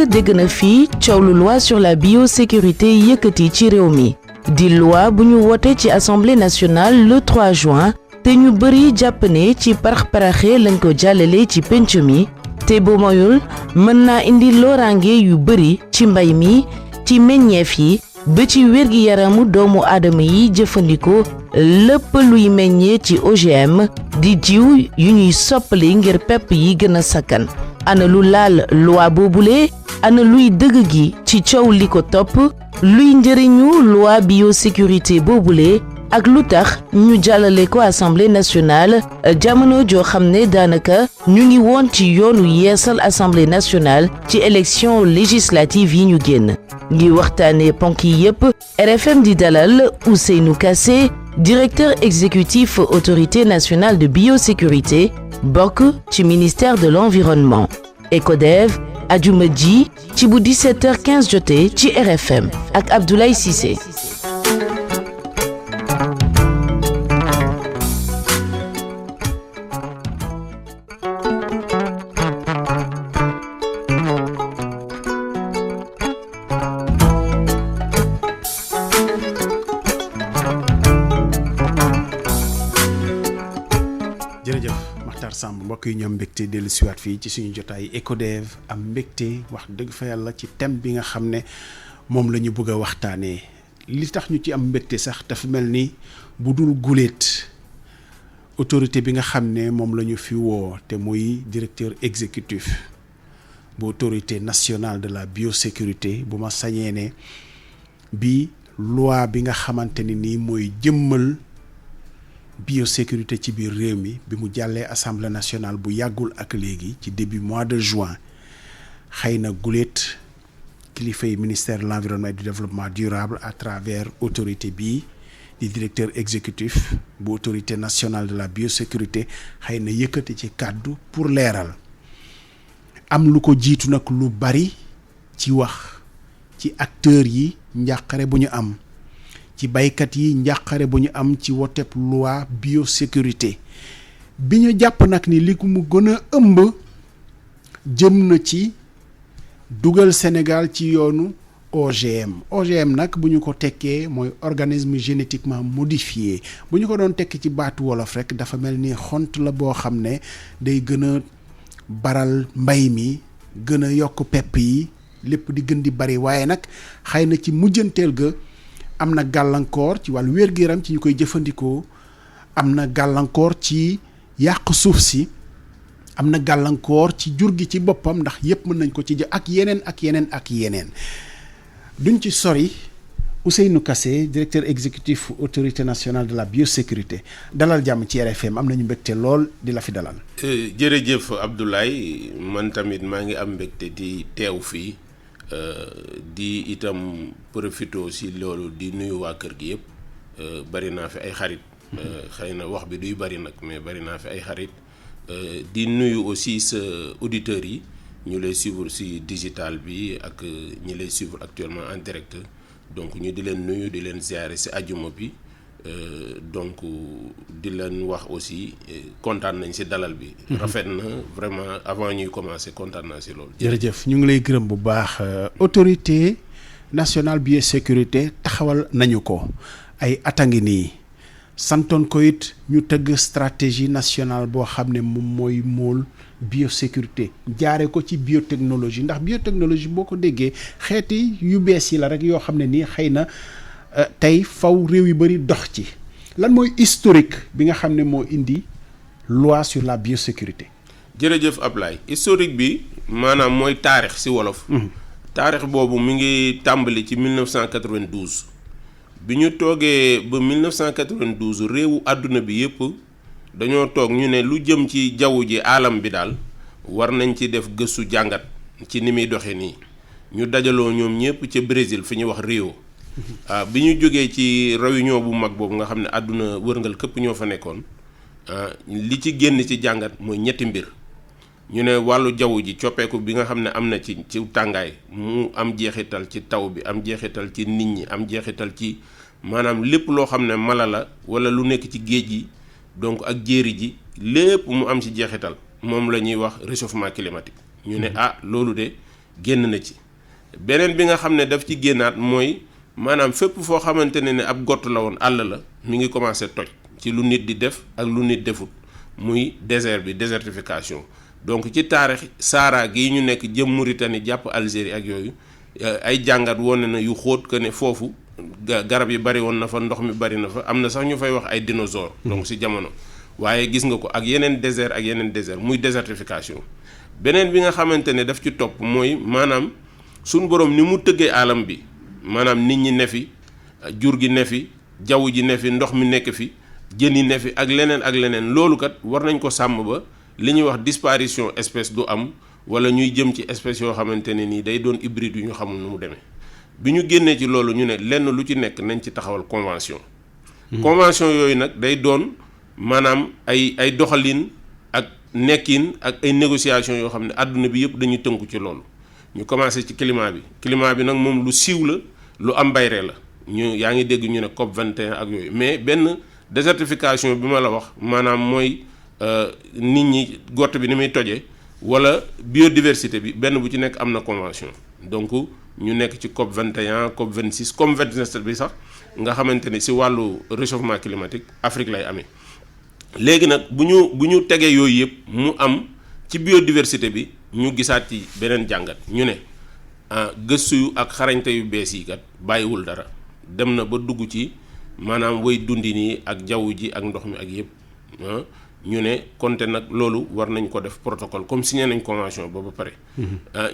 dégg na fii coow lu loi sur la biosécurité yëkkati ci réew mi di loi bu ñu woote ci assemblée nationale le 3 juin te ñu bëri jàpp ne ci parax-paraxe lañ ko jàllale ci penc mi te boo moyul mën naa indi loraange yu bëri ci mbay mi ci meññeef yi ba ci wér-gi-yaramu doomu aadama yi jëfandikoo lépp luy meññee ci OGM di jiw yu ñuy soppali ngir pepp yi gën a sakkan ana lu laal loi boobule ana luy dëgg gi ci coow li ko topp luy njëriñu loi biosécurité boobule ak lu tax ñu jàllale ko assemblée nationale jamono joo xam ne daanaka ñu ngi woon ci yoonu yeesal assemblée nationale ci élection législative yi ñu génn ngi waxtaane ponk yi yépp RFM di dalal Ousseynou Kassé directeur exécutif autorité nationale de biosécurité bokk ci ministère de l'environnement ECODEV ajuma ji ci bu 17h15 jotee ci RFM ak Abdoulaye Cissé. Samb mbokk yi ñoom mbégte dellu siwaat fii ci suñu jotaay ECODEV am mbégte wax dëgg fa yàlla ci thème bi nga xam ne moom la ñu bëgg a waxtaanee li tax ñu ci am mbégte sax dafa mel ni bu dul guléet autorité bi nga xam ne moom la ñu fi woo te muy directeur exécutif bu autorité nationale de la biosécurité bu ma sañee ne bi loi bi nga xamante ni nii mooy jëmmal biosécurité ci biir réew mi bi mu jàllee assemblée nationale bu yàggul ak léegi ci début mois de juin xëy na guléet kilifa yi ministère de l'environnement et du développement durable à travers autorité bii di directeur exécutif bu autorité nationale de la biosécurité xëy na yëkkati ci kàddu pour leeral am lu ko jiitu nag lu bari ci wax ci acteurs yi njàqare bu ñu am ci baykat yi njàqare bu ñu am ci woteb loi biosécurité bi ñu jàpp nag ni li mu gën a ëmb jëm na ci dugal Sénégal ci yoonu OGM nag bu ñu ko tekkee mooy organisme génétiquement modifié bu ñu ko doon tekki ci baatu wolof rek dafa mel ni xont la boo xam ne day gën a baral mbay mi gën a yokk pepp yi lépp di gën di bari waaye nag xëy na ci mujjanteel ga am na gàllankoor ci wàllu wér-gu-yaram ci ñu koy jëfandikoo am na gàllankoor ci yàq suuf si am na gàllankoor ci jur gi ci boppam ndax yépp mën nañ ko ci ak yeneen duñ ci sori Ousseynou Kassé directeur exécutif autorité nationale de la biosécurité dalal jàmm ci RFM am nañu mbégte lool di la fi dalal. jërëjëf Abdoulaye man tamit maa ngi am mbégte di teew fii. di itam profito si loolu di nuyu waa kër gi yëpp bari naa fi ay xarit xëy na wax bi duy bari nag mais bari naa fi ay xarit di nuyu aussi sa auditeurs yi ñu lay suivre si digital bi ak ñi lay suivre actuellement en direct donc ñu di leen nuyu di leen ziare si ajuma bi donc di leen wax aussi kontaan nañ si dalal bi. rafet na vraiment avant ñuy commencer kontaan naa si loolu. jërëjëf ñu ngi lay gërëm bu baax autorité nationale biosécurité taxawal nañu ko ay at a ngi nii santoon ko it ñu tëgg stratégie nationale boo xam ne moom mooy mool biosécurité jaare ko ci biotechnologie ndax biotechnologie boo ko déggee xeeti yu bees yi la rek yoo xam ne nii xëy na. tey faw réew yu bari dox ci lan mooy historique bi nga xam ne moo indi loi sur la biosécurité. jërëjëf Ablaye historique bi maanaam mooy taarix ci wolof. taarix boobu mi ngi tàmbali ci 1992 bi ñu toogee ba 1992 réewu àdduna bi yépp dañoo toog ñu ne lu jëm ci jaww ji alam bi daal war nañ ci def gëstu jàngat ci ni muy doxee nii ñu dajaloo ñoom ñépp ca Brésil fi ñuy wax Rio. bi ñu jógee ci réunion bu mag boobu nga xam ne àdduna wërngal këpp ñoo fa nekkoon li ci génn ci jàngat mooy ñetti mbir ñu ne wàllu jaww ji coppeeku bi nga xam ne am na ci tàngaay mu am jeexital ci taw bi am jeexital ci nit ñi am jeexital ci maanaam lépp loo xam ne mala la wala lu nekk ci géej gi donc ak jéeri ji lépp mu am ci jeexital moom la ñuy wax réchauffement climatique ñu ne loolu de génn na ci. beneen bi nga xam ne daf ci génnaat mooy maanaam fépp foo xamante ne ab gott la woon àll la mi ngi commencé toj ci lu nit di def ak lu nit defut muy désert bi désertification. donc ci taarix Sahara gii ñu nekk jëm Mauritanie jàpp Algérie ak yooyu ay jàngat wone na yu xóot que ne foofu garab yi bari woon na fa, ndox mi bari na fa, am na sax ñu fay wax ay dinosaures. donc si jamono waaye gis nga ko ak yeneen désert muy désertification. beneen bi nga xamante ne daf ci topp mooy maanaam suñ borom ni mu tëggee alam bi maanaam nit ñi ne fi, jur gi ne fi, jaww ji ne fi, ndox mi nekk fi, jën yi ne fi ak leneen loolu kat war nañ ko sàmm ba li ñuy wax disparition espèce du am wala ñuy jëm ci espèce yoo xamante ne nii day doon hybride yu ñu xamul nu mu demee. bi ñu génnee ci loolu ñu ne lenn lu ci nekk nañ ci taxawal convention. convention yooyu nag day doon maanaam ay doxalin ak nekkin ak ay négociations yoo xam ne àdduna bi yëpp dañuy tënku ci loolu. ñu commencé ci climat bi nag moom lu siiw la lu am bayre la yaa ngi dégg ñu ne COP 21 ak yooyu mais benn désertification bi ma la wax maanaam mooy nit ñi gott bi ni muy tojee wala biodiversité bi benn bu ci nekk am na convention. donc ñu nekk ci COP 21 COP 26 COP 27 bi sax nga xamante ni si wàllu réchauffement climatique Afrique lay amee. léegi nag bu ñu tegee yooyu yëpp mu am ci biodiversité bi ñu gisaat ci beneen jàngat ñu ne gëstu yu ak xarañte yu bees yi kat bàyyiwul dara dem na ba dugg ci maanaam way dundin yi ak jaww ji ak ndox mi ak yëpp ñu ne konte nag loolu war nañ ko def protocole comme signé nañ convention ba pare.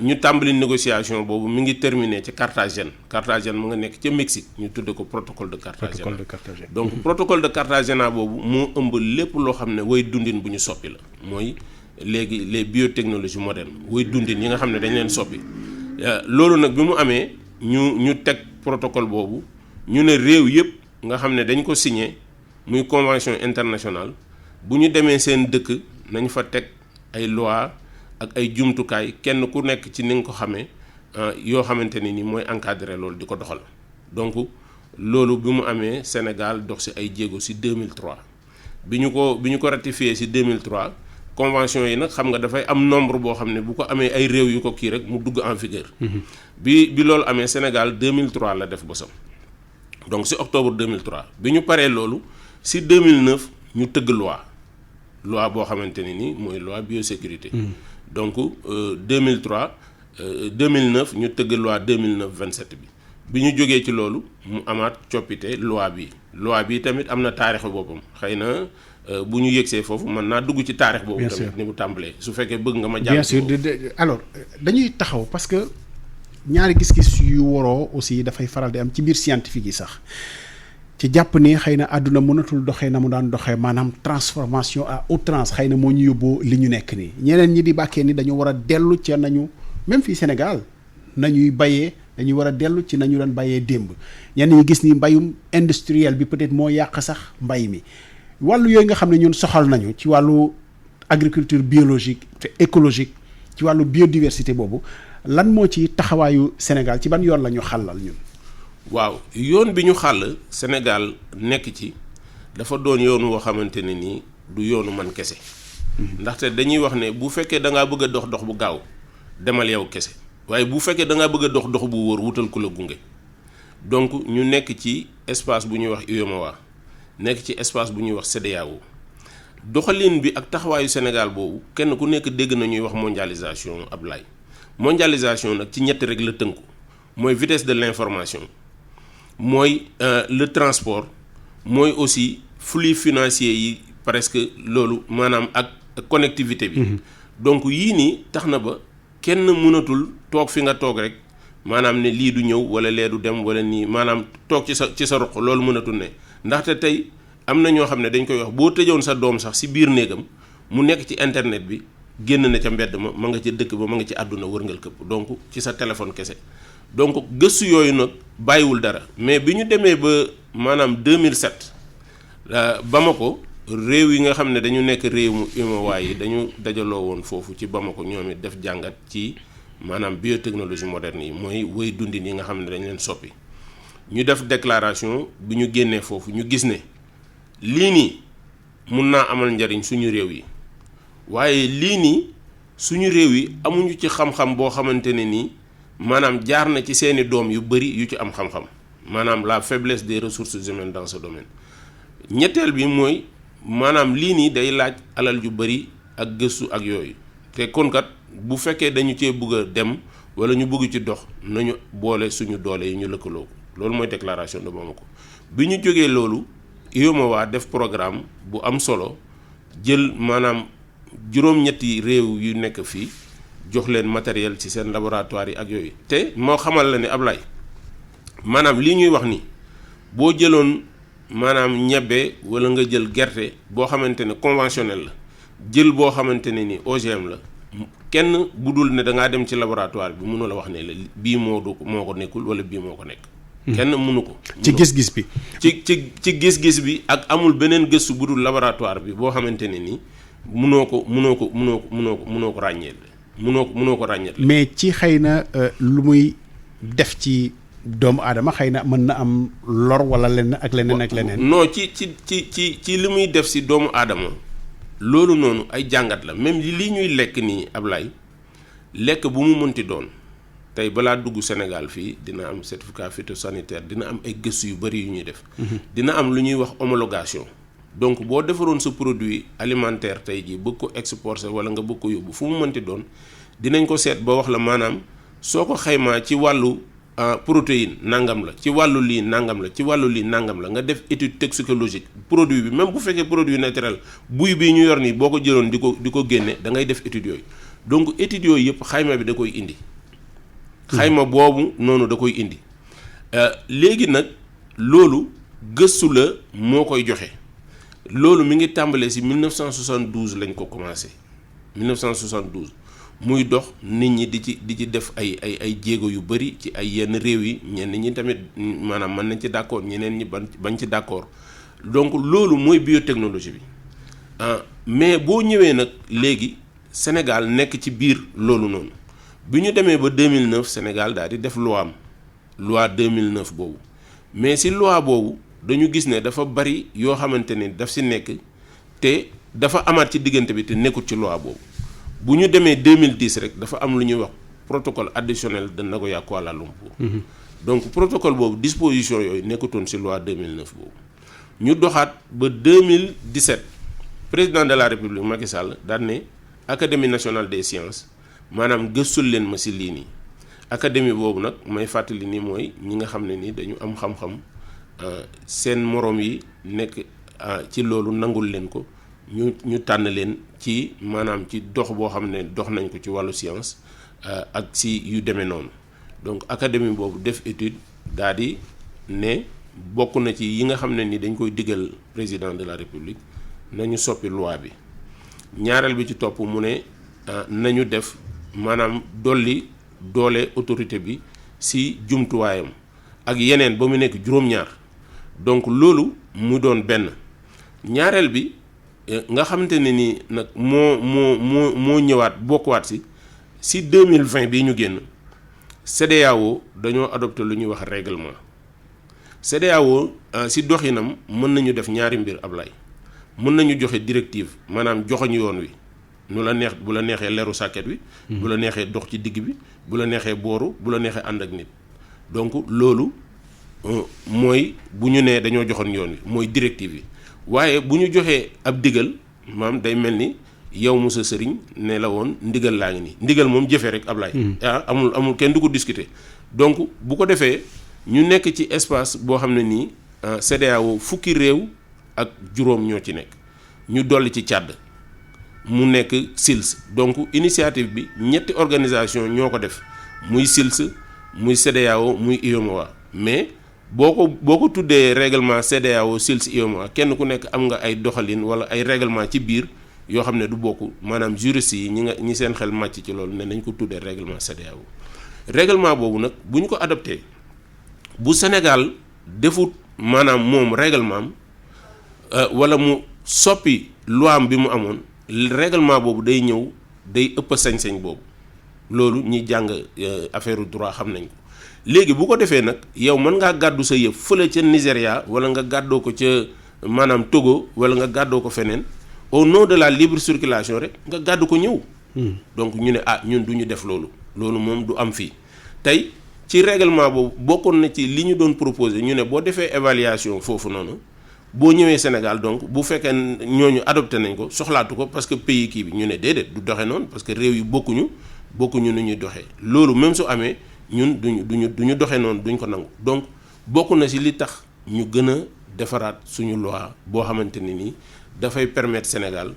ñu tàmbali négociation boobu mi ngi terminé ci Carthagène mu nga nekk ca Mexique ñu tudde ko protocole de Carthagène. donc protocole de Carthagène boobu moo ëmb lépp loo xam ne way dundin bu ñu soppi la mooy léegi les biotechnologies modernes way dundin yi nga xam ne dañ leen soppi. loolu nag bi mu amee ñu teg protocole boobu ñu ne réew yëpp nga xam ne dañ ko signé muy convention internationale bu ñu demee seen dëkk nañ fa teg ay loi ak ay jumtukaay kenn ku nekk ci ni nga ko xamee yoo xamante ne ni mooy encadrer loolu di ko doxal. donc loolu bi mu amee Sénégal dox si ay jéego si 2003 bi ñu ko ratifié si 2003 convention yi nag xam nga dafay am nombre boo xam ne bu ko amee ay réew yu ko kii rek mu dugg en vigueur. bi loolu amee Sénégal 2003 la def bosam donc si octobre 2003 bi ñu paree loolu si 2009 ñu tëgg loi boo xamante ne ni mooy loi biosécurité. donc 2009 ñu tëgg loi 2009-27 bi ñu jógee ci loolu mu amaat coppite loi bi tamit am na taarixu boppam xëy na bu ñu yëgsee foofu mën naa dugg ci taarix boobu. tamit ni mu tàmbalee su fekkee bëgg nga ma jàll. bien sûr alors dañuy taxaw parce que ñaari gis-gis yu waroo aussi dafay faral di am ci biir scientifique yi sax. ci jàpp ni xëy na àdduna mënatul doxee na mu daan doxee maanaam transformation à outrance xëy na moo ñu yóbboo li ñu nekk nii ñeneen ñi di bàkkee ni dañu war a dellu ca nañu même fii Sénégal nañuy bayee dañuy war a dellu ci nañu doon bayee démb ñenn ñi gis ni mbayum industriel bi peut-être moo yàq sax mbay mi wàllu yooyu nga xam ne ñun soxal nañu ci wàllu agriculture biologique te écologique ci wàllu biodiversité boobu lan moo ci taxawaayu Sénégal ci ban yoon la ñu xàllal ñun. waaw yoon bi ñu xàll Sénégal nekk ci dafa doon yoon woo xamante ne nii du yoonu man kese. ndaxte dañuy wax ne bu fekkee da ngaa bëgg a dox bu gaaw demal yow kese waaye bu fekkee da ngaa bëgg a dox bu wóor wutal ku la gunge. donc ñu nekk ci espace bu ñuy wax UEMOA nekk ci espace bu ñuy wax CEDEAO doxalin bi ak taxawaayu Sénégal boobu kenn ku nekk dégg na ñuy wax mondialisation Ablaye mondialisation nag ci ñett rek la tënku mooy vitesse de l'information. mooy le transport mooy aussi flux financier yi presque loolu maanaam ak connectivité bi. donc yii nii tax na ba kenn mënatul toog fi nga toog rek maanaam ne lii du ñëw wala lee du dem wala nii maanaam toog ci sa roq loolu mënatul ne ndaxte tey am na ñoo xam ne dañ koy wax boo tëjoon sa doom sax si biir néegam mu nekk ci internet bi génn na ca mbedd ma nga ci dëkk ba ma nga ci àdduna wërngal këpp donc ci sa téléphone kese. donc gëstu yooyu nag bàyyiwul dara mais bi ñu demee ba maanaam 2007 Bamako réew yi nga xam ne dañu nekk réew mu UEMOA yi dañu dajaloo woon foofu ci Bamako ñoom it def jàngat ci maanaam biotechnologie moderne yi mooy wéy dundin yi nga xam ne dañ leen soppi ñu def déclaration bi ñu génnee foofu ñu gis ne lii nii mun naa amal njariñ suñu réew yi waaye lii nii suñu réew yi amuñu ci xam-xam boo xamante ne nii maanaam jaar na ci seeni doom yu bëri yu ci am xam-xam maanaam la faiblesse des ressources humaines dans ce domaine. ñetteel bi mooy maanaam lii nii day laaj alal yu bëri ak gëstu ak yooyu te kon kat bu fekkee dañu cee bëgg a dem wala ñu bëgg ci dox nañu boole suñu doole yi ñu lëkkaloo ko loolu mooy déclaration de Bamako. bi ñu jógee loolu UEMOA def programme bu am solo jël maanaam juróom-ñetti réew yu nekk fii jox leen matériel ci seen laboratoire yi ak yooyu te moo xamal la ne Ablaye maanaam lii ñuy wax ni boo jëloon maanaam ñebbe wala nga jël gerte boo xamante ne conventionnel la jël boo xamante ne ni OGM la kenn bu dul ne da ngaa dem ci laboratoire bi mënu la wax ne la bii moo ko nekkul wala bii moo ko nekk. kenn mënu ko. ci gis-gis bi. ci gis-gis bi ak amul beneen gëstu bu dul laboratoire bi boo xamante ne ni mënoo ko ràññee mënoo ko ràññee. mais ci xëy na lu muy def ci doomu aadama xëy na mën na am lor wala lenn ak leneen ak leneen. non ci li muy def si doomu aadama loolu noonu ay jàngat la même li ñuy lekk nii Ablaye lekk bu mu mënti doon tey balaa dugg Sénégal fii dina am certificat phytosanitaire dina am ay gëstu yu bari yu ñuy def. dina am lu ñuy wax homologation. donc boo defaroon sa produit alimentaire tey jii bëgg ko exporter wala nga bëgg ko yóbbu fu mu mënti doon dinañ ko seet ba wax la maanaam soo ko xaymaa ci wàllu protéine nangam la ci wàllu lii nangam la ci wàllu lii nangam la nga def étude toxicologique produit bi même bu fekkee produit naturel buy bii ñu yor nii boo ko jëloon di ko génne da ngay def étude yooyu donc étude yooyu yëpp xayma bi da koy indi. xayma boobu noonu da koy indi léegi nag loolu gëstu la moo koy joxe. loolu mi ngi tàmbalee ci 1972 lañ ko commencé 1972 muy dox nit ñi di ci def ay jéego yu bari ci ay yenn réew yi ñenn ñi tamit maanaam mën nañ ci d'accord ñeneen ñi bañ ci d'accord donc loolu mooy biotechnologie bi mais boo ñëwee nag léegi Sénégal nekk ci biir loolu noonu bi ñu demee ba 2009 Sénégal daal di def loi 2009 boobu mais ci loi boobu. dañu gis ne dafa bari yoo xamante ne daf ci nekk te dafa amaat ci diggante bi te nekkul ci loi boobu bu ñu demee 2010 rek dafa am lu ñuy wax protocole additionnel de Nagoya Kuala Lumpur. donc protocole boobu disposition yooyu nekkutoon ci loi 2009 boobu ñu doxaat ba 2017 président de la république Macky Sall daan ne académie nationale des sciences maanaam gëstul leen ma ci lii nii académie boobu nag may fàttali ni mooy ñi nga xam ne ni dañu am xam-xam. seen moroom yi nekk ci loolu nangul leen ko ñu tànn leen ci maanaam ci dox boo xam ne dox nañ ko ci wàllu science ak si yu demee noonu donc académie boobu def étude daal di ne bokk na ci yi nga xam ne ni dañ koy digal président de la république nañu soppi loi bi ñaareel bi ci topp mu ne nañu def maanaam dolli doole autorité bi si jumtuwaayam ak yeneen ba mu nekk juróom-ñaar donc loolu mu doon benn ñaareel bi nga xamante ne ni nag moo ñëwaat bokkuwaat si 2020 bii ñu génn CEDEAO dañoo adopté lu ñuy wax règlement CEDEAO si doxinam mën nañu def ñaari mbir Ablaye mën nañu joxe directive maanaam joxoñ yoon wi nu la neex bu la neexee leeru sàkket wi bu la neexee dox ci digg bi bu la neexee booru bu la neexee ànd ak nit donc loolu mooy bu ñu nee dañoo joxoon yoon wi mooy directive yi waaye bu ñu joxee ab digal maam day mel ni yow mu sa sëriñ ne la woon ndigal laa ngi nii ndigal moom jëfee rek Ablaye amul kenn du ko discuter donc bu ko defee ñu nekk ci espace boo xam ne nii CEDEAO fukki réew ak juróom ñoo ci nekk ñu dolli ci Tchad mu nekk SILS donc initiative bi ñetti organisation ñoo ko def muy SILS muy CEDEAO muy UEMOA mais boo ko tuddee règlement CEDEAO SILS UEMOA kenn ku nekk am nga ay doxalin wala ay règlement ci biir yoo xam ne du bokk maanaam juristes yi ñi seen xel màcc ci loolu ne nañ ko tuddee règlement CEDEAO règlement boobu nag bu ñu ko adopté bu Sénégal defut maanaam moom règlement am wala mu soppi loi am bi mu amoon règlement boobu day ñëw day ëpp sañ-sañ boobu loolu ñi jàng affaire droit xam nañ ko léegi bu ko defee nag yow mën ngaa gàddu sa yëf fële ca Nigéria wala nga gàddoo ko ca maanaam Togo wala nga gàddoo ko feneen au nom de la libre circulation rek nga gàddu ko ñëw donc ñu ne ñun du ñu def loolu moom du am fii tey ci règlement boobu bokkoon na ci li ñu doon proposé ñu ne boo defee évaluation foofu noonu boo ñëwee Sénégal donc bu fekkee ñooñu adopté nañ ko soxlaatu ko parce que pays kii bi ñu ne déedéet du doxe noonu parce que réew yi bokkuñu nu ñuy doxee loolu même su amee ñun duñu doxee noonu duñ ko nangu donc bokk na ci li tax ñu gën a defaraat suñu loi boo xamante ne nii dafay permettre Sénégal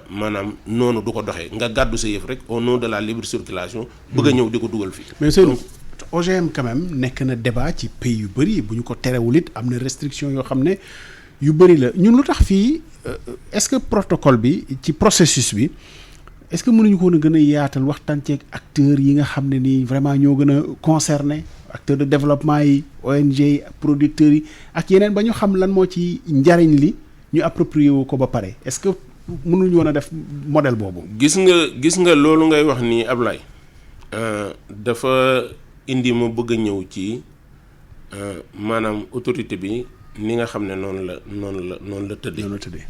maanaam noonu du ko doxee nga gàddu sa yëf rek au nom de la libre circulation bëgg a ñëw di ko dugal fii. mais Seydou OGM quand même nekk na débat ci pays yu bëri bu ñu ko terewul it am na restriction yoo xam ne yu bëri la ñun lu tax fii est-ce que protocole bi ci processus bi est-ce que mënuñu ko woon a gën a yaatal waxtaan ceeg acteurs yi nga xam ne nii vraiment ñoo gën a concerné acteurs de développement yi ONG yi producteurs yi ak yeneen ba ñu xam lan moo ci njariñ li ñu approprié wu ko ba pare est-ce que mënuñu woon a def modèle boobu. gis nga loolu ngay wax nii Ablaye dafa indi ma bëgg a ñëw ci maanaam autorité bi ni nga xam ne noonu la tëddee.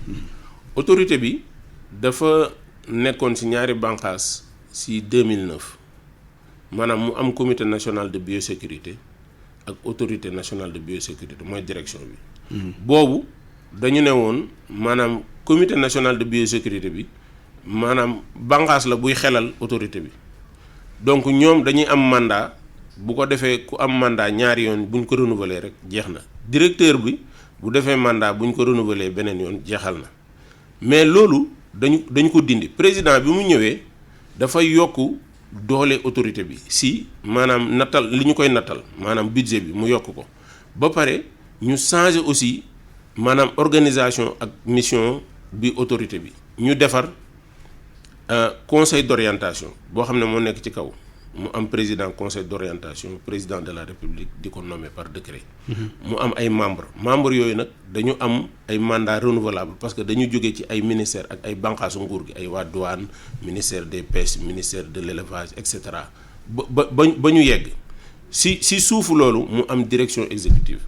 autorité bi dafa nekkoon ci ñaari bànqaas ci 2009 maanaam mu am comité national de biosécurité ak autorité nationale de biosécurité mooy direction bi. boobu dañu ne woon maanaam comité national de biosécurité bi maanaam bànqaas la buy xelal autorité bi donc ñoom dañuy am mandat bu ko defee ku am mandat ñaari yoon buñ ko renouveler rek jeex na directeur bi bu defee mandat buñ ko renouveler beneen yoon jeexal na mais loolu dañu ko dindi président bi mu ñëwee dafa yokk doole autorité bi si maanaam nattal li ñu koy nattal maanaam budget bi mu yokk ko ba pare ñu changer aussi maanaam organisation ak mission bi autorité bi ñu defar conseil d'orientation boo xam ne moo nekk ci kaw mu am président conseil d'orientation président de la république di ko nommer par décret. mu am ay membres yooyu nag dañu am ay mandats renouvelables parce que dañu jóge ci ay ministères ak ay bànqaasu nguur gi ay waa douane ministère des pêches ministère de l'élevage et cetera ba ñu yegg si suufu loolu mu am direction exécutive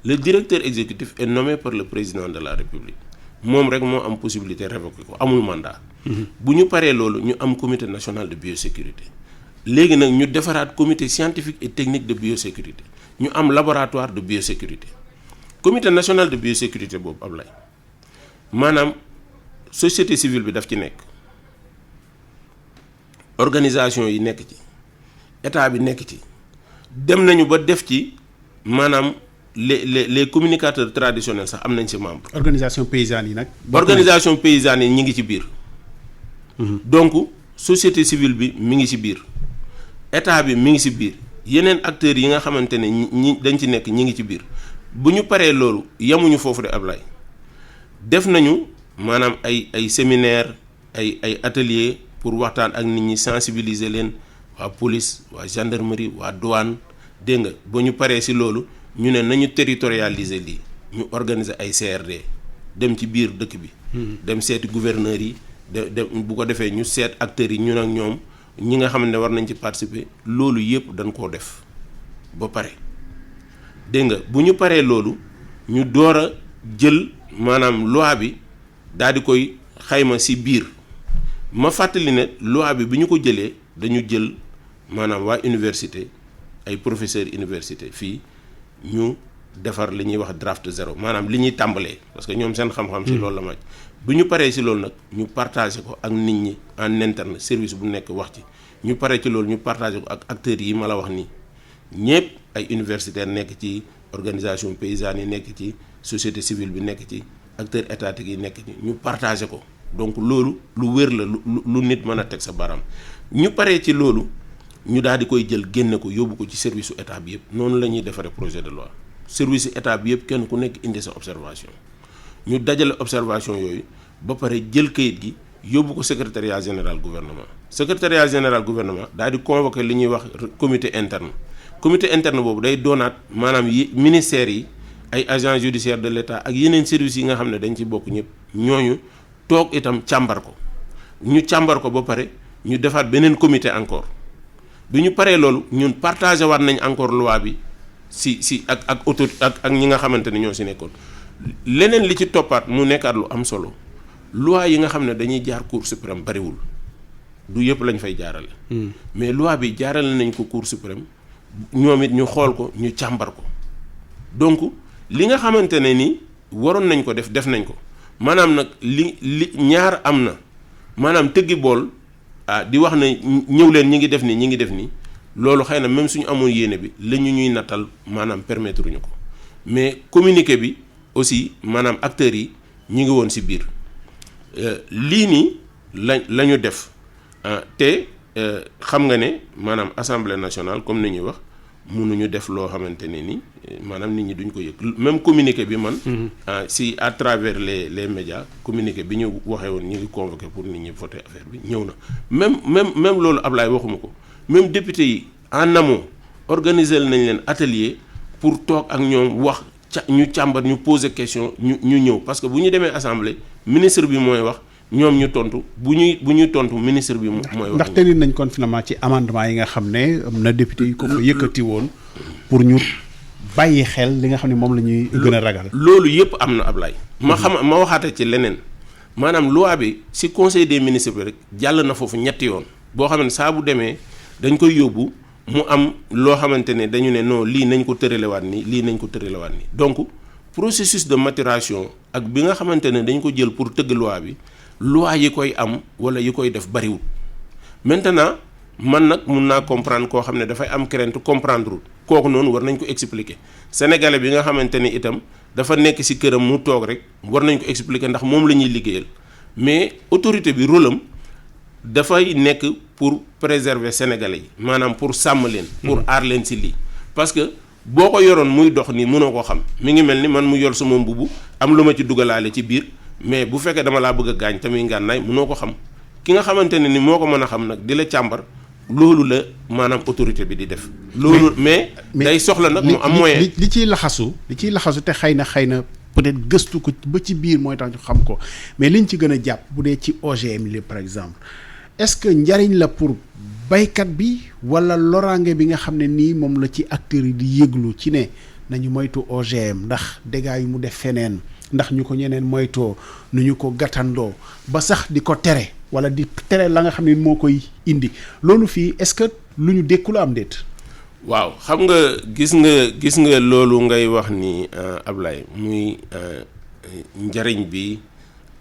le directeur exécutif est nommé par le président de la république moom rek moo am possibilité révoquer ko amul mandat. bu ñu paree loolu ñu am comité national de biosécurité. léegi nag ñu defaraat comité scientifique et technique de biosécurité ñu am laboratoire de biosécurité comité national de biosécurité boobu Ablaye maanaam société civile bi daf ci nekk organisation yi nekk ci état bi nekk ci dem nañu ba def ci maanaam les communicateurs traditionnels sax am nañ ci membre. organisation paysanne yi nag. organisation paysanne yi ñi ngi ci biir. donc société civile bi mi ngi ci biir. état bi mi ngi ci biir yeneen acteurs yi nga xamante ne ñi dañ ci nekk ñi ngi ci biir bu ñu paree loolu yamuñu foofu de Ablaye def nañu maanaam ay séminaire ay atelier pour waxtaan ak nit ñi sensibiliser leen waa police waa gendarmerie waa douane dégg nga ba ñu paree ci loolu ñu ne nañu territorialiser lii ñu organiser ay CRD dem ci biir dëkk bi. dem seeti gouverneurs yi de bu ko defee ñu seet acteurs yi ñun ak ñoom. ñi nga xam ne war nañ ci participer loolu yëpp dañ koo def ba pare dégg nga bu ñu paree loolu ñu door a jël maanaam loi bi daal di koy xayma ci biir ma fàttali ne loi bi ñu ko jëlee dañu jël maanaam waa université ay professeurs université fii ñu defar li ñuy wax draft zéro maanaam li ñuy tàmbalee parce que ñoom seen xam-xam ci loolu la màcc bu ñu paree ci loolu nag ñu partagé ko ak nit ñi en interne service bu nekk wax ci ñu paree ci loolu ñu partagé ko ak acteurs yi ma la wax nii ñëpp ay universitaires nekk ci organisation paysanne yi nekk ci société civile bi nekk ci acteurs étatiques yi nekk ci ñu partagé ko donc loolu lu wér la lu nit mën a teg sa baram ñu paree ci loolu ñu daal di koy jël génne ko yóbbu ko ci service su état bi yëpp noonu la ñuy defaree projet de loi service état bi yëpp kenn ku nekk indi sa observation ñu dajale observation yooyu ba pare jël kayit gi yóbbu ko secrétariat général gouvernement daal di convoquer li ñuy wax comité interne boobu day doonaat maanaam yi ministères yi ay agents judiciaires de l'État ak yeneen services yi nga xam ne dañ ci bokk ñëpp ñooñu toog itam càmbar ko ba pare ñu defaat beneen comité encore bi ñu paree loolu ñun partagé waat nañ encore loi bi si ak autorité ak ñi nga xamante ne ñoo si nekkoon leneen li ci toppaat mu nekkaat lu am solo loi yi nga xam ne dañuy jaar cour suprême bariwul du yëpp lañ fay jaarale. mais loi bi jaarale nañ ko Cour suprême ñoom it ñu xool ko ñu càmbar ko donc li nga xamante ne ni waroon nañ ko def nañ ko maanaam nag li ñaar am na maanaam tëggi bool di wax ne ñëw leen ñi ngi def nii loolu xëy na même suñu amoon yéene bi la ñu ñuy nattal maanaam permettre ñu ko mais communiqué bi aussi maanaam acteurs yi ñi ngi woon ci biir lii nii la ñu def te xam nga ne maanaam assemblée nationale comme ni ñuy wax mënuñu def loo xamante ne ni maanaam nit ñi duñ ko yëg même communiqué bi man. si à travers les médias communiqué bi ñu waxee woon ñu ngi convoqué pour nit ñi voter affaire bi ñëw na même loolu Ablaye waxuma ko même député yi en amont organiser nañ leen atelier pour toog ak ñoom wax ñu càmbar ñu poser question ñu ñëw parce que bu ñu demee assemblée ministre bi mooy wax. ñoom ñu tontu bu ñuy tontu ministre bi mooy wax. ndax tenir nañ kon finalement ci amendement yi nga xam ne am na député yu ko fa yëkkati woon pour ñu bàyyi xel li nga xam ne moom la ñuy gën a ragal. loolu yëpp am na Ablaye. ma waxaate ci leneen maanaam loi bi ci conseil des ministres bi rek jàll na foofu ñetti yoon boo xam ne saa bu demee dañ koy yóbbu mu am loo xamante ne dañu ne non lii nañ ko tëralewaat nii lii nañ ko tëralewaat nii donc processus de maturation ak bi nga xamante ne dañ ko jël pour tëgg loi bi. loi yi koy am wala yi koy def bariwul maintenant man nag mun naa comprendre koo xam ne dafay am crainte comprendre kooku noonu war nañ ko expliquer sénégalais bi nga xamante ni itam dafa nekk ci këram mu toog rek war nañ ko expliquer ndax moom la ñuy liggéeyal mais autorité bi rôle am dafay nekk pour préserver sénégalais yi maanaam pour sàmm leen. pour aar leen ci lii parce que boo ko yoroon muy dox nii mënoo ko xam mi ngi mel ni man mu yor sama mbubu am lu ma ci dugalaale ci biir. mais bu fekkee dama laa bëgg a gaañ tamit ngànnaay mënoo ko xam ki nga xamante ne ni moo ko mën a xam nag di la càmbar loolu la maanaam autorité bi di def. loolu mais day soxla nag mu am moyen li ciy laxasu te xëy na peut-être gëstu ko ba ci biir mooy tax ñu xam ko mais liñ ci gën a jàpp bu dee ci OGM li par exemple est-ce que njariñ la pour baykat bi wala loraange bi nga xam ne nii moom la ci acteurs yi di yëglu ci ne nañu moytu OGM ndax dégâts yu mu def feneen. ndax ñu ko ñeneen moytoo nu ñu ko gàttandoo ba sax di ko tere wala di tere la nga xam ne moo koy indi loolu fii est-ce que lu ñu dékku la am déet. waaw xam nga gis nga loolu ngay wax ni Ablaye muy njariñ bi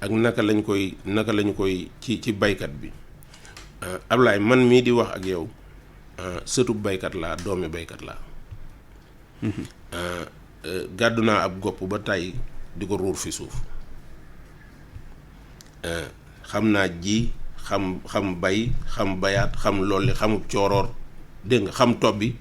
ak naka lañu koy ci baykat bi Ablaye man mii di wax ak yow sëtu baykat laa doomi baykat laa. gàddu naa ab gopp ba tey. di ko ruur fi suuf xam naa ji xam bay xam bayaat xam loolu xamub cooroor dégg nga xam tob bi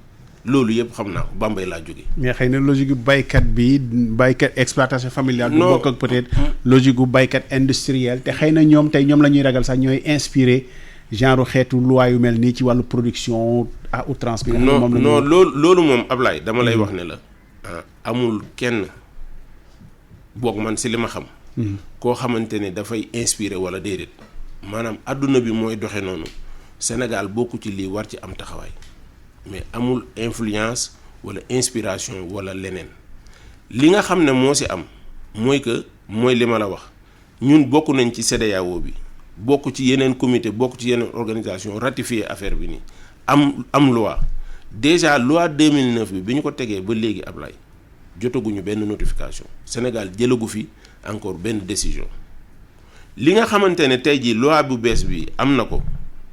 loolu yëpp xam naa ko Bambey laa jóge mais xëy na logique gu baykat bi baykat exploitation familiale du bokk ak peut-être logique gu baykat industriel te xëy na ñoom tey ñoom la ñuy ragal sax ñooy inspiré genre xeetu loi yu mel nii ci wàllu production à outrance bi non loolu moom Ablaye dama lay wax ne la amul kenn boog man si li ma xam koo xamante ne dafay inspiré wala déedéet maanaam adduna bi mooy doxe noonu Sénégal bokku ci lii war ci am taxawaay mais amul influence wala inspiration wala leneen li nga xam ne moo si am mooy que mooy li ma la wax ñun bokk nañ ci CEDEAO bi bokk ci yeneen comité bokk ci yeneen organisation ratifié affaire bi nii am loi déjà loi 2009 bi ñu ko tegee ba léegi Ablaye jotaguñu benn notification Sénégal jëlagu fi encore benn décision li nga xamante ne tey jii loi bu bees bi am na ko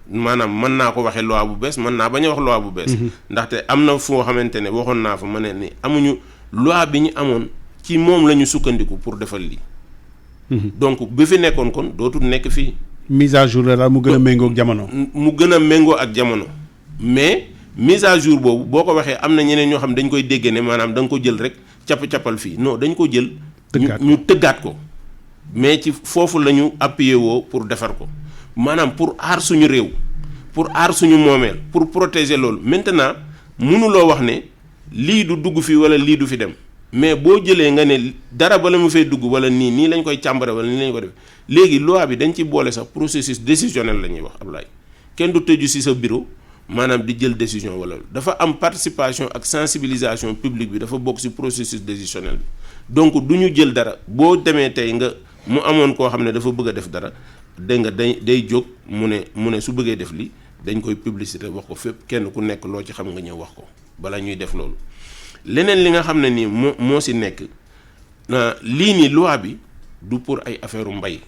maanaam mën naa ko waxee loi bu bees mën naa bañ a wax loi bu bees. ndaxte am na foo xamante ne waxoon naa fa ma ne ni amuñu loi bi ñu amoon ci moom la ñu sukkandiku pour defal lii. donc bi fi nekkoon kon dootul nekk fii. mise à jour la daal mu gën a méngoo ak jamono. mu gën a méngoo ak jamono mais mise à jour boobu boo ko waxee am na ñeneen ñoo xam dañ koy dégg ne maanaam da nga ko jël rek cappal fii non dañ ko jël. ñu tëggaat ko mais ci foofu la ñu appuyé woo pour defar ko maanaam pour aar suñu réew pour aar suñu moomeel pour protéger loolu maintenant mënuloo wax ne lii du dugg fi wala lii du fi dem mais boo jëlee nga ne dara bala mu fay dugg wala nii lañ koy càmbare wala nii lañ ko def léegi loi bi dañ ci boole sax processus décisionnel la ñuy wax Ablaye kenn du tëju ci sa bureau maanaam di jël décision wala dafa am participation ak sensibilisation publique bi dafa bokk ci processus décisionnel bi donc du ñu jël dara boo demee tey nga mu amoon koo xam ne dafa bëgg a def dara dégg nga day jóg mu ne su bëggee def li dañ koy publicité wax ko fépp kenn ku nekk loo ci xam nga ñëw wax ko bala ñuy def loolu. leneen li nga xam ne nii moo si nekk lii nii loi bi du pour ay affaire mbay.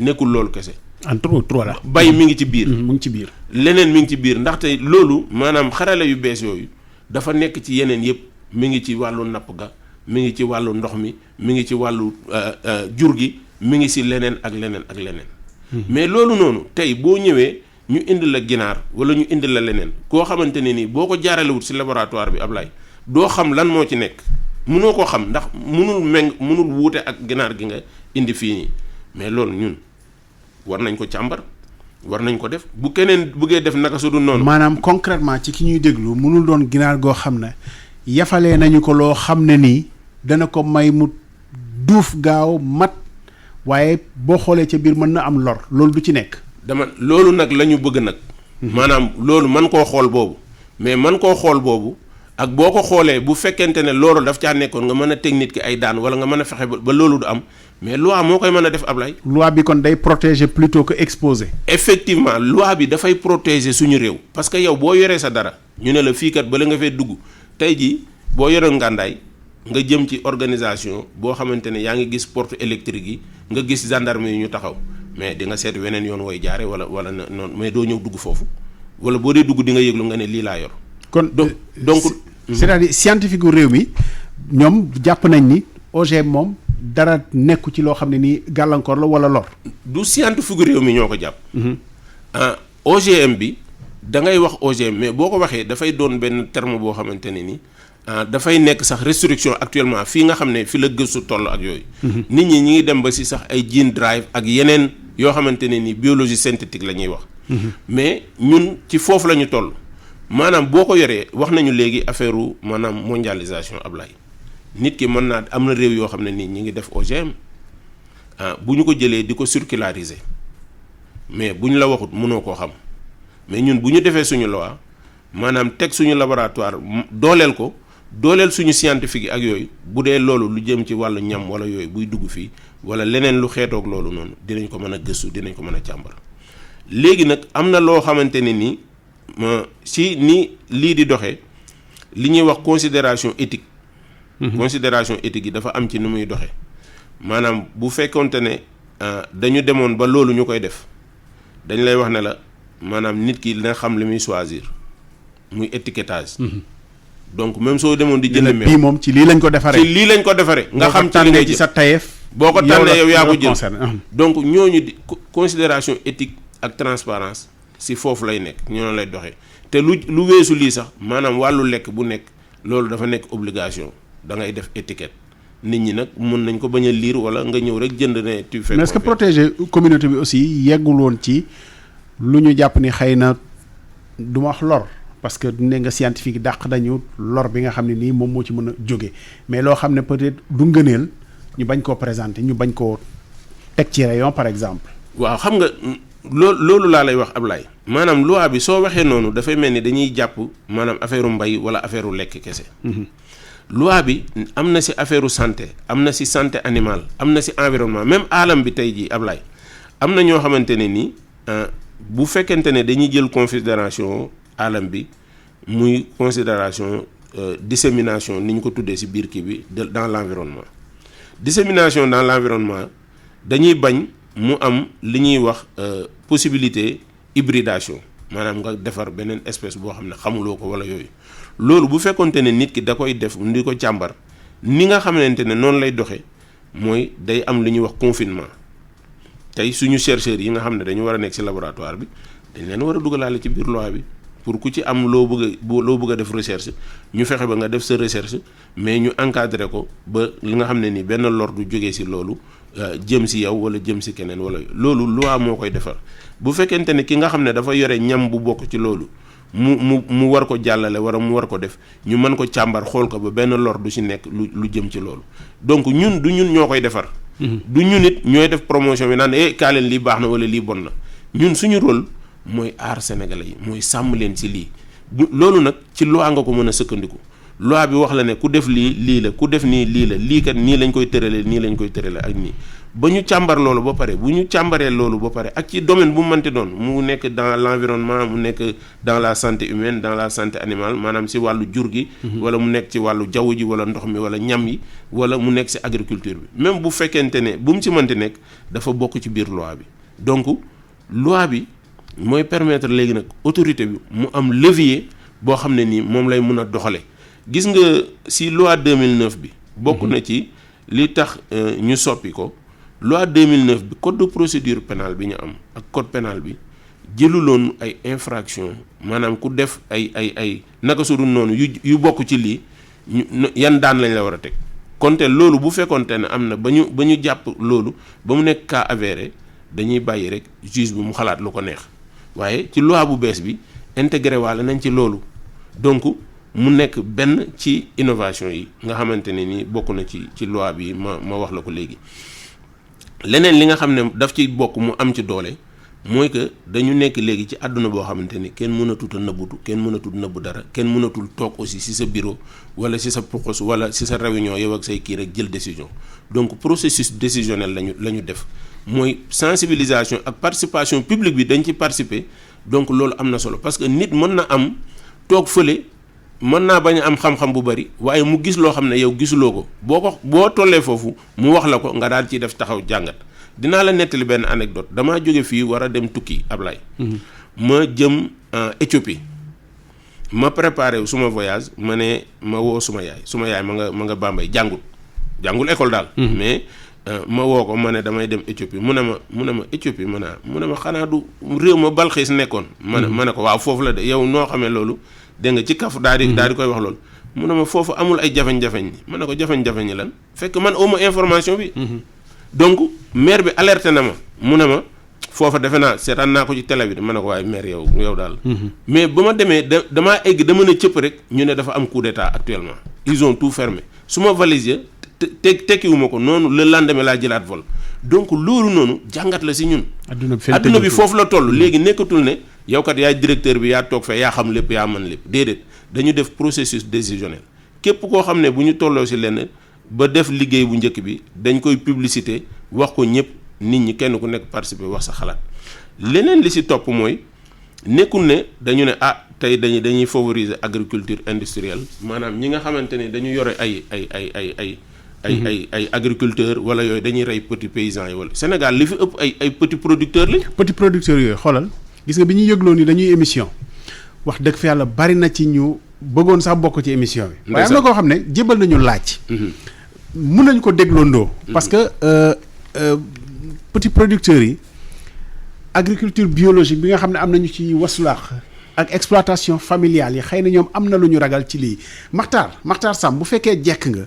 nekkul loolu kese. entre autres voilà. bay mi ngi ci biir. mu ngi ci biir. leneen mi ngi ci biir ndaxte loolu maanaam xarale yu bees yooyu dafa nekk ci yeneen yëpp mi ngi ci wàllu napp ga mi ngi ci wàllu ndox mi mi ngi ci wàllu jur gi mi ngi si leneen ak leneen ak leneen. mais loolu noonu tey boo ñëwee ñu indi la ginaar wala ñu indi la leneen koo xamante ne nii boo ko jaaralewut si laboratoire bi Ablaye doo xam lan moo ci nekk mënoo ko xam ndax mënul wuute ak ginaar gi nga indi fii nii mais loolu ñun war nañ ko càmbar war nañ ko def bu keneen bëggee def naka su dul noonu. maanaam concrètement ci ki ñuy déglu mënul doon ginaar goo xam ne yafalee nañu ko loo xam ne nii dana ko may mu duuf gaaw mat waaye boo xoolee ca biir mën na am lor loolu du ci nekk. loolu nag la ñu bëgg nag. maanaam loolu man koo xool boobu mais man koo xool boobu ak boo ko xoolee bu fekkente ne loolu daf caa nekkoon nga mën a teg nit ki ay daan wala nga mën a fexe ba loolu du am mais loi moo koy mën a def Ablaye. loi bi kon day protéger plutôt que exposer. effectivement loi bi dafay protéger suñu réew. parce que yow boo yoree sa dara ñu ne la fii kat bala nga fee dugg tey jii boo yoree ngàndaay nga jëm ci organisation boo xamante ne yaa ngi gis porte électrique yi nga gis gendarme yi ñu taxaw mais di nga seet weneen yoon wooy jaare wala noonu mais doo ñëw dugg foofu wala boo dee dugg di nga yëglu nga ne lii laa yor. kon donc c'est-à-dire scientifique gu réew mi ñoom jàpp nañ ni OGM moom dara nekku ci loo xam ne nii gàllankoor la wala lor. du scientifique gu réew mi ñoo ko jàpp. OGM bi da ngay wax OGM mais boo ko waxee dafay doon benn terme boo xamante ne ni dafay nekk sax restriction actuellement fii nga xam ne fi la gëstu toll ak yooyu. nit ñi ngi dem ba si sax ay gene drive ak yeneen yoo xamante ne ni biologie synthétique la ñuy wax. mais ñun ci foofu la ñu toll. maanaam boo ko yoree wax nañu léegi affaire maanaam mondialisation Ablaye nit ki mën naa am na réew yoo xam ne nii ñi ngi def OGM bu ñu ko jëlee di ko circulariser mais bu ñu la waxut mënoo koo xam mais ñun bu ñu defee suñu loi maanaam teg suñu laboratoire dooleel ko dooleel suñu scientifique yi ak yooyu bu dee loolu lu jëm ci wàllu ñam wala yooyu buy dugg fii wala leneen lu xeetoog loolu noonu dinañ ko mën a gëstu dinañ ko mën a càmbar léegi nag am na loo xamante ne nii si ni lii di doxee li ñuy wax considération éthique. considération éthique yi dafa am ci ni muy doxee maanaam bu fekkonte ne dañu demoon ba loolu ñu koy def dañ lay wax ne la maanaam nit ki dina xam li muy choisir muy étiquetage. donc même soo demoon di jënd meew bii moom ci lii lañ ko defaree. ci lii lañ ko defaree. nga xam ci li ngay ci sa tayeef. boo ko tànnee yow yaa ko jël donc ñooñu di considération éthique ak transparence si foofu lay nekk ñoo lay doxee te lu weesu lii sax maanaam wàllu lekk bu nekk loolu dafa nekk obligation da ngay def étiquette nit ñi nag mën nañ ko bañ a lire wala nga ñëw rek jënd ne tu fais. mais est-ce que protéger communauté bi aussi yeggul woon ci lu ñu jàpp ni xëy na du ma wax lor parce que ne nga scientifique dàq dañu lor bi nga xam ne nii moom moo ci mën a jóge mais loo xam ne peut-être du ngëneel ñu bañ koo présenter ñu bañ koo teg ci rayon par exemple. waaw xam nga loolu laa lay wax Ablaye maanaam loi bi soo waxee noonu dafay mel ni dañuy jàpp maanaam affaire mbay wala affaire lekk kese. loi bi am na si affaire santé am na si santé animale am na si environnement même alam bi tey jii Ablaye am na ñoo xamante ne nii bu fekkente ne dañuy jël considération alam bi muy considération dissémination ni ñu ko tuddee si biir kii bi dans l'environnement dissémination dans l'environnement dañuy bañ mu am li ñuy wax possibilité hybridation maanaam nga defar beneen espèce boo xam ne xamuloo ko wala yooyu loolu bu fekkonte ne nit ki da koy def di ko càmbar ni nga xamante ne noonu lay doxee mooy day am li ñuy wax confinement tey suñu chercheurs yi nga xam ne dañu war a nekk ci laboratoire bi dañ leen war a dugalaale ci biir loi bi pour ku ci am loo bëgg a def recherche ñu fexe ba nga def sa recherche mais ñu encadré ko ba li nga xam ne ni benn lor du jógee ci loolu jëm ci yow wala jëm ci keneen wala loolu loi moo koy defar bu fekkente ne ki nga xam ne dafa yore ñam bu bokk ci loolu mu war ko jàllale wala mu war ko def ñu mën ko càmbar xool ko ba benn lor du ci nekk lu jëm ci loolu donc ñun du ñun ñoo koy defar. du ñun it ñooy def promotion bi naan kaa leen lii baax na wala lii bon na ñun suñu rôle mooy aar sénégalais yi mooy sàmm leen ci lii loolu nag ci loi nga ko mën a sëkkandiku loi bi wax la ne ku def lii la ku def nii lii la lii kat nii lañ koy tëralee nii lañ koy tëralee ak nii ba ñu càmbar loolu ba pare bu ñu càmbaree loolu ba pare ak ci domaine bu mu mënti doon mu nekk dans l'environnement mu nekk dans la santé humaine dans la santé animale maanaam si wàllu jur gi wala mu nekk ci wàllu jaww ji wala ndox mi wala ñam yi wala mu nekk si agriculture bi même bu fekkente ne bu mu ci mënti nekk dafa bokk ci biir loi bi donc loi bi mooy permettre léegi nag autorité bi mu am levier boo xam ne nii moom lay mun a doxale gis nga si loi 2009 bi bokk na ci li tax ñu soppi ko loi 2009 bi code de procédure pénale bi ñu am ak code pénal bi jëluloon ay infraction maanaam ku def ay naka su dul noonu yu bokk ci lii yan daan lañ la war a teg konte loolu bu fekkonte ne am na ba ñu jàpp loolu ba mu nekk cas avéré dañuy bàyyi rek juge bi mu xalaat lu ko neex waaye ci loi bu bees bi intégré waale nañ ci loolu donc mu nekk benn ci innovation yi nga xamante ne ni bokk na ci loi bi ma wax la ko léegi leneen li nga xam ne daf ci bokk mu am ci doole mooy que dañu nekk léegi ci àdduna boo xamante ni kenn mënatul a nëbbutu kenn mënatul nëbbu dara kenn mënatul toog aussi ci sa bureau wala ci sa poxos wala ci sa réunion yow ak say kii rek jël décision donc processus décisionnel la ñu def mooy sensibilisation ak participation publique bi dañ ci participer donc loolu am na solo parce que nit mën na am toog fële mën naa bañ a am xam-xam bu bari waaye mu gis loo xam ne yow gisuloo ko boo tollee foofu mu wax la ko nga daal ciy def taxaw jàngat dinaa la nettali benn anecdote damaa jóge fii war a dem tukki Ablaye ma jëm Éthiopie ma préparé suma voyage ma woo suma yaay ma nga Bambey jàngul école daal mais ma woo ko ma ne damay dem Éthiopie mu ne ma Éthiopie mu ne ma xanaa du réew ma Balxiis nekkoon ma ne ko waaw foofu la de yow noo xamee loolu dégg nga ci kaf daal di koy wax loolu mu ne ma foofu amul ay jafeñ-jafeñ ñi ma ne ko jafeñ-jafeñ ñi lan fekk man awma information bi donc maire bi alerté na ma mu ne ma foofa defe naa seetaan naa ko ci télé bi ma ne ko waaye maire yow daal mais ba ma demee damaa egg dama ne cëpp rek ñu ne dafa am coup d'état actuellement ils ont tout fermé su ma valise tekkiwuma ko noonu le lendemain laa jëlaat vol donc loolu noonu jàngat la si ñun adduna bi foofu la toll léegi nekkatul ne yow kat yaay directeur bi yaa toog fee yaa xam lépp yaa mën lépp déedéet dañu def processus décisionnel képp koo xam ne bu ñu tolloo si lenn ba def liggéey bu njëkk bi dañ koy publicité wax ko ñëpp nit ñi kenn ku nekk participer wax sa xalaat leneen li si topp mooy nekkul ne dañu ne tey dañuy favoriser agriculture industrielle maanaam ñi nga xamante ne dañu yore ay agriculteurs wala yooyu dañuy rey petits paysans yi wala Sénégal li fi ëpp ay petits producteurs lañ. petits producteurs yooyu xoolal gis nga bi ñu yëgloo ni dañuy émission wax dëgg fa yàlla bari na ci ñu bëggoon sax bokk ci émission bi. waaye am na koo xam ne jébal nañu laaj. mun nañu ko dégloondoo. parce que petits producteurs yi agriculture biologique bi nga xam ne am nañu ci wasulaax ak exploitation familiale yi xëy na ñoom am na lu ñu ragal ci lii Makhtar Samb bu fekkee jekk nga.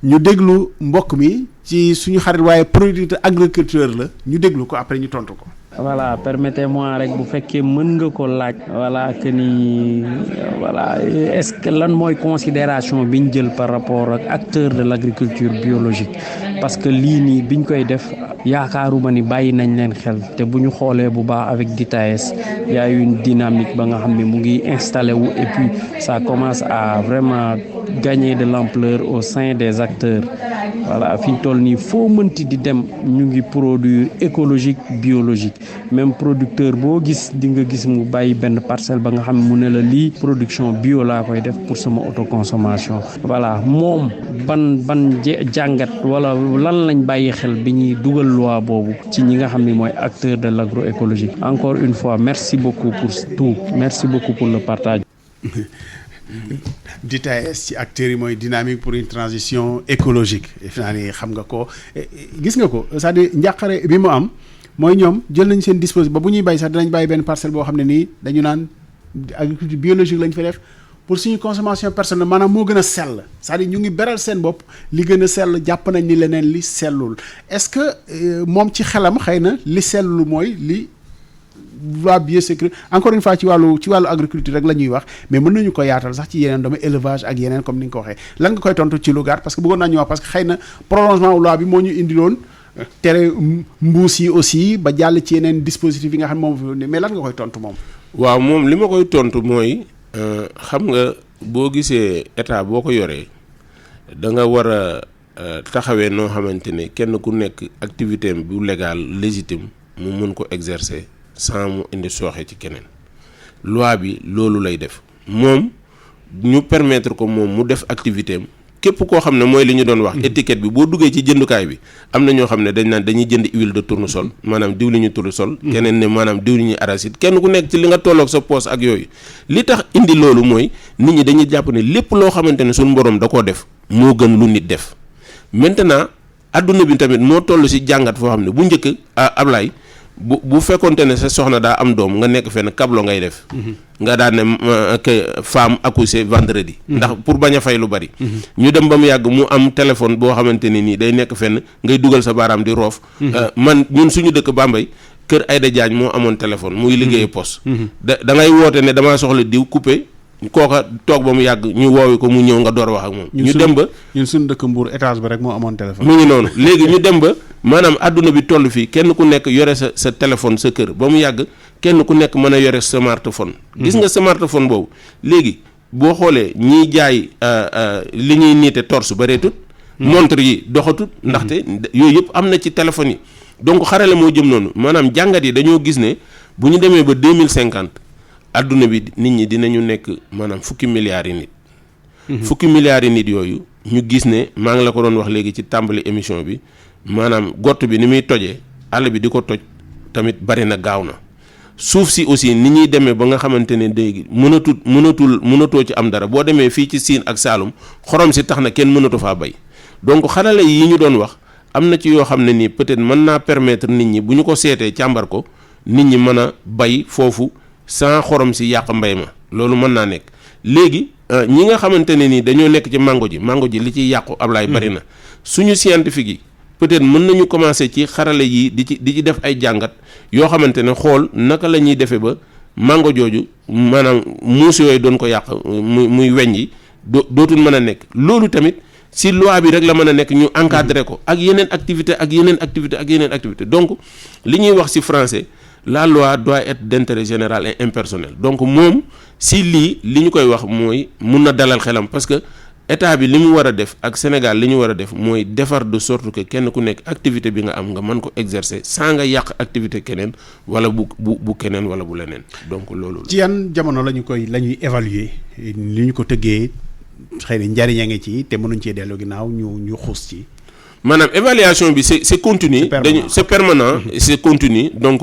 ñu déglu mbokk mi ci suñu xarit waaye producteur agriculteur la ñu déglu ko après ñu tontu ko. voilà permettez-moi rek bu fekkee mën nga ko laaj. voilà que ni voilà est-ce que lan mooy considération bi ñu jël par rapport ak acteur de l'agriculture biologique parce que lii nii biñ koy def yaakaaruma ni bàyyi nañ leen xel te bu ñu xoolee bu baax avec DITAES y a une dynamique ba nga xam ne mu ngi installé wu et puis ça commence à vraiment gagner de l'ampleur au sein des acteurs voilà fi ñu toll nii foo mënti di dem ñu ngi produire écologique biologique même producteur boo gis di nga gis mu bàyyi benn parcelle ba nga xam ne mu ne la lii production bio laa koy def pour sama autoconsommation voilà moom ban jàngat wala lan lañ bàyyi xel bi ñuy dugal loi boobu ci ñi nga xam ne mooy acteur de l'agroécologie encore une fois merci beaucoup pour tout merci beaucoup pour le partage. DITAES ci acteurs yi mooy dynamique pour une transition écologique def naa ni xam nga ko gis nga ko c'est-à-dire njàqare bi mu am mooy ñoom jël nañ seen dispositif ba bu ñuy bay sax dinañ bàyyi benn parcelle boo xam ne nii dañu naan agriculture biologique lañ fa def pour suñu consommation personnelle maanaam moo gën a sell c'est-à-dire ñu ngi beral seen bopp li gën a sell jàpp nañ ni leneen li sellul est-ce que moom ci xelam xëy na li sellul mooy li loi biosécurité encore une fois ci wàllu agriculture rek la ñuy wax mais mën nañu ko yaatal sax ci yeneen domaine élevage ak yeneen comme ni nga ko waxee lan nga koy tontu ci lu gàtt parce que bëggoon naa ñu wax parce que xëy na prolongement loi bi moo ñu indiloon tere mbuus yi aussi ba jàll ci yeneen dispositif yi nga xam ne moom mais lan nga koy tontu moom. waaw moom li ma koy tontu mooy xam nga boo gisee état boo ko yoree da nga war a taxawee noo xamante ne kenn ku nekk activité am bu légal légitime mu mën ko exercer sans mu indi sooxe ci keneen loi bi loolu lay def moom ñu permettre ko moom mu def activité am képp koo xam ne mooy li ñu doon wax étiquette bi boo duggee ci jëndukaay bi am na ñoo xam ne dañ naan dañuy jënd huile de tournesol maanaam diw li ñu tournesol keneen ne maanaam diw li ñu arachide kenn ku nekk ci li nga tolloog sa poos ak yooyu li tax indi loolu mooy nit ñi dañuy jàpp ne lépp loo xamante ne suñu borom da koo def moo gën lu nit def maintenant adduna bi tamit moo toll si jàngat foo xam ne bu njëkk Ablaye bu fekkonte ne sa soxna daa am doom nga nekk fenn kablo ngay def nga daan ne femme accouchée vendredi ndax pour bañ a fay lu bari ñu dem ba mu yàgg mu am téléphone boo xamante ne nii day nekk fenn ngay dugal sa baaraam di roof ñun suñu dëkk Bambey kër Aïda Diagne moo amoon téléphone muy liggéeye poste da ngay woote ne damaa soxla diw coupé kooka toog ba mu yàgg ñu woowi ko mu ñëw nga door wax ak moom ñu dem ba ñun suñu dëkk Mbour étage ba rek moo amoon téléphone mu ngi noonu léegi ñu dem ba maanaam adduna bi toll fii kenn ku nekk yore sa téléphone sa kër ba mu yàgg kenn ku nekk mën a yore smartphone gis nga smartphone boobu léegi boo xoolee ñiy jaay li ñuy niite torse bareetut montre yi doxatut ndaxte yooyu yëpp am na ci téléphone yi donc xarale moo jëm noonu maanaam jàngat yi dañoo gis ne bu ñu demee ba 2050 adduna bi nit ñi dinañu nekk maanaam fukki milliards yi nit fukki milliards yi nit yooyu ñu gis ne maa ngi la ko doon wax léegi ci tàmbali émission bi maanaam gott bi ni muy tojee àll bi di ko toj tamit bari na gaaw na suuf si aussi ni ñuy demee ba nga xamante ne léegi mënatoo ci am dara boo demee fii ci Siin ak Saalum xorom si tax na kenn mënatu faa bay donc xarale yi ñu doon wax am na ci yoo xam ne nii peut-être mën naa permettre nit ñi bu ñu ko seetee càmbar ko nit ñi mën a bay foofu sans xorom si yàq mbay ma loolu mën naa nekk léegi ñi nga xamante ne nii dañoo nekk ci mango ji li ciy yàqu Ablaye bari na suñu scientifique yi peut-être mën nañu commencer ci xarale yi di ci def ay jàngat yoo xamante ne xool naka la ñuy defee ba mango jooju maanaam muus yooyu doon ko yàq muy weñ yi dootul mën a nekk loolu tamit si loi bi rek la mën a nekk ñu encadrer ko ak yeneen activité donc li ñuy wax si français la loi doit être d'intérêt général et impersonnel donc moom si lii li ñu koy wax mooy mun na dalal xelam parce que état bi li mu war a def ak Sénégal li ñu war a def mooy defar de sorte que kenn ku nekk activité bi nga am nga mën ko exercer sans nga yàq activité keneen wala bu keneen wala bu leneen donc loolu la. ci yan jamono la ñuy évaluer li ñu ko tëggee xëy na njariñ a ngi ci te mënuñ cee dellu ginnaaw ñu xuus ci. maanaam évaluation bi c'est continu c'est permanent c'est continu donc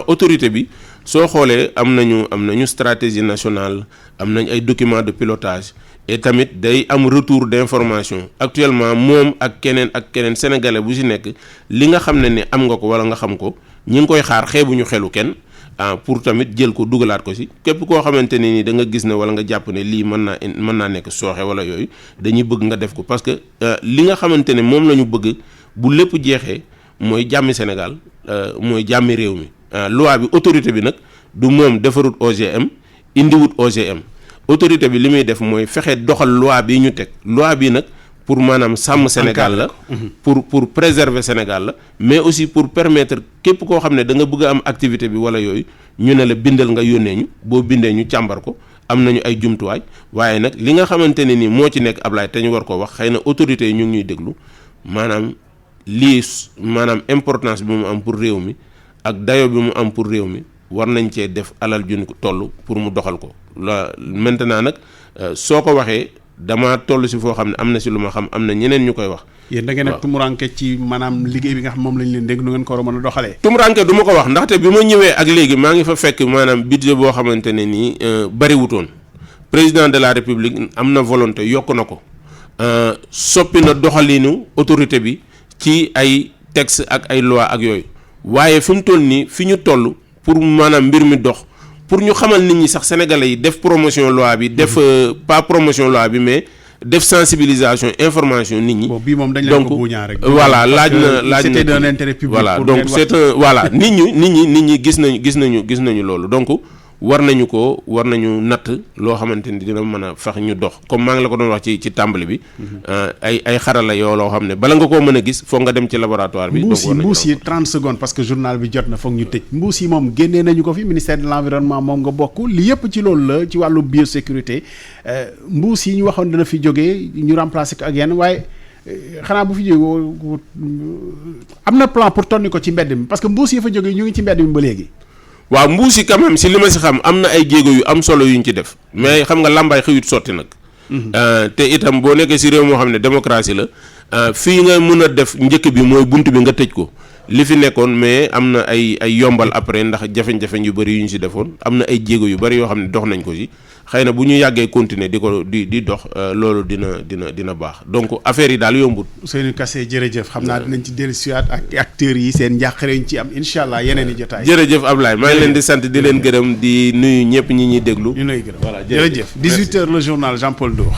autorité bi soo xoolee am nañu stratégie nationale am nañ ay documents de pilotage et tamit day am retour d'information actuellement moom ak keneen sénégalais bu ci nekk li nga xam ne ni am nga ko wala nga xam ko ñi ngi koy xaar xeebuñu xelu kenn pour tamit jël ko dugalaat ko ci képp koo xamante ne ni da nga gis ne wala nga jàpp ne lii mën naa nekk sooxe wala yooyu dañuy bëgg nga def ko parce que li nga xamante ne moom la ñu bëgg bu lépp jeexee mooy jàmmi Sénégal mooy jàmmi réew mi loi bi autorité bi nag du moom defarut OGM indiwut OGM autorité bi li muy def mooy fexe doxal loi bi ñu teg loi bi nag pour maanaam sàmm Sénégal la pour préserver Sénégal la mais aussi pour permettre képp koo xam ne da nga bëgg a am activité bi wala yooyu ñu ne la bindal nga yónnee ñu boo bindee ñu càmbar ko am nañu ay jumtuwaay waaye nag li nga xamante ne ni moo ci nekk Ablaye te ñu war ko wax xëy na autorités yi ñu ngi ñuy déglu maanaam lii maanaam importance bi mu am pour réew mi ak dayo bi mu am pour réew mi war nañ cee def alal juñ ko toll pour mu doxal ko la maintenant nag soo ko waxee dama toll si foo xam ne am na si lu ma xam am na ñeneen ñu koy wax. yéen da ngeen a tumuranke ci maanaam liggéey bi nga xam moom lañ leen dégg nu ngeen ko war a mën a doxalee. tumuranke du ma ko wax ndaxte bi ma ñëwee ak léegi maa ngi fa fekk maanaam budget boo xamante ne nii bariwutoon président de la république am na volonté yokk na ko soppi na doxalinu autorité bi ci ay texte ak ay loi ak yooyu waaye fi mu toll nii fi ñu toll pour maanaam mbir mi dox. pour ñu xamal nit ñi sax sénégalais yi def promotion loi bi def pas promotion loi bi mais def sensibilisation information nit ñi. bii moom dañ leen ko buuñaa rek. voilà laaj na c'était d'un intérêt public. voilà donc c'est un voilà nit ñi gis nañu loolu donc war nañu natt loo xamante ni dina mën a fex ñu dox comme maa ngi la ko doon wax ci tàmbali bi ay xarala yoo loo xam ne bala nga koo mën a gis foog nga dem ci laboratoire bi. mbuus yi 30 secondes parce que journal bi jot na foog ñu tëj mbuus yi moom génnee nañu ko fi ministère de l'environnement moom nga bokk li yëpp ci loolu la ci wàllu biosécurité mbuus yi ñu waxoon dina fi jógee ñu remplacer ko ak yenn waaye xanaa bu fi jógee am na plan pour tonni ko ci mbedd mi parce que mbuus yi fa jógee ñu ngi ci mbedd mi ba léegi. waaw mbuus yi quand même si li ma si xam am na ay jéego yu am solo yuñ ci def mais xam nga làmbaay xëyut sotti nag. te itam boo nekkee si réew moo xam ne démocratie la fii nga mën a def njëkk bi mooy bunt bi nga tëj ko li fi nekkoon mais am na ay yombal après ndax jafe-jafe yu bëri yu ñu si defoon am na ay jéego yu bëri yoo xam ne dox nañ ko si xëy na bu ñu yàggee continuer di dox loolu dina baax donc affaire yi daal yombut. Ousseynou Kassé jërëjëf xam naa dinañ ci dellusiwaat ak acteurs yi seen njàqare ñu ci am incha allah yeneen i jotaay. jërëjëf Ablaye maa ngi leen di sant di leen gërëm di nuyu ñëpp ñi ñuy déglu. ñu lay gërëm voilà jërëjëf 18h le journal Jean-Paul Ndour.